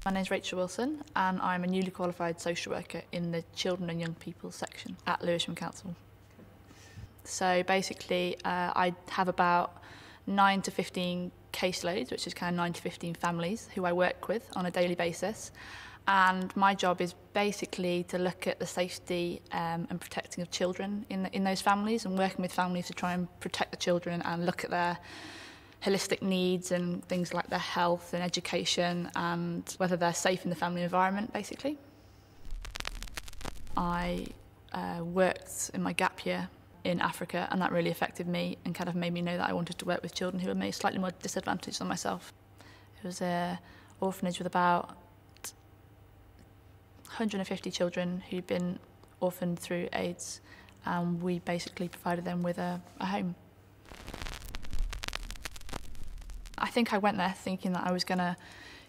My name's Rachel Wilson and I'm a newly qualified social worker in the Children and Young People section at Lewisham Council. So basically I have about 9 to 15 caseloads, which is kind of 9 to 15 families who I work with on a daily basis. And my job is basically to look at the safety and protecting of children in those families, and working with families to try and protect the children and look at their holistic needs and things like their health and education and whether they're safe in the family environment, basically. I worked in my gap year in Africa, and that really affected me and kind of made me know that I wanted to work with children who were maybe slightly more disadvantaged than myself. It was an orphanage with about 150 children who'd been orphaned through AIDS, and we basically provided them with a home. I think I went there thinking that I was going to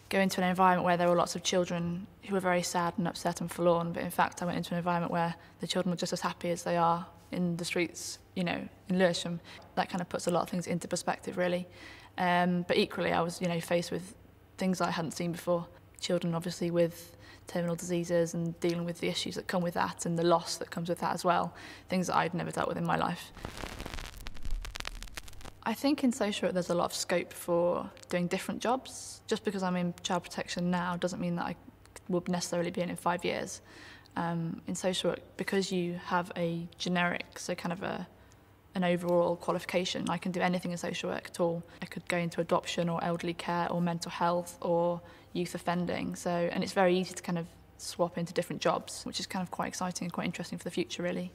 go into an environment where there were lots of children who were very sad and upset and forlorn, but in fact I went into an environment where the children were just as happy as they are in the streets, you know, in Lewisham. That kind of puts a lot of things into perspective, really. But equally I was, faced with things I hadn't seen before. Children obviously with terminal diseases and dealing with the issues that come with that and the loss that comes with that as well, things that I'd never dealt with in my life. I think in social work there's a lot of scope for doing different jobs. Just because I'm in child protection now doesn't mean that I will necessarily be in 5 years. In social work, because you have a generic, so kind of an overall qualification, I can do anything in social work at all. I could go into adoption or elderly care or mental health or youth offending. And it's very easy to kind of swap into different jobs, which is kind of quite exciting and quite interesting for the future, really.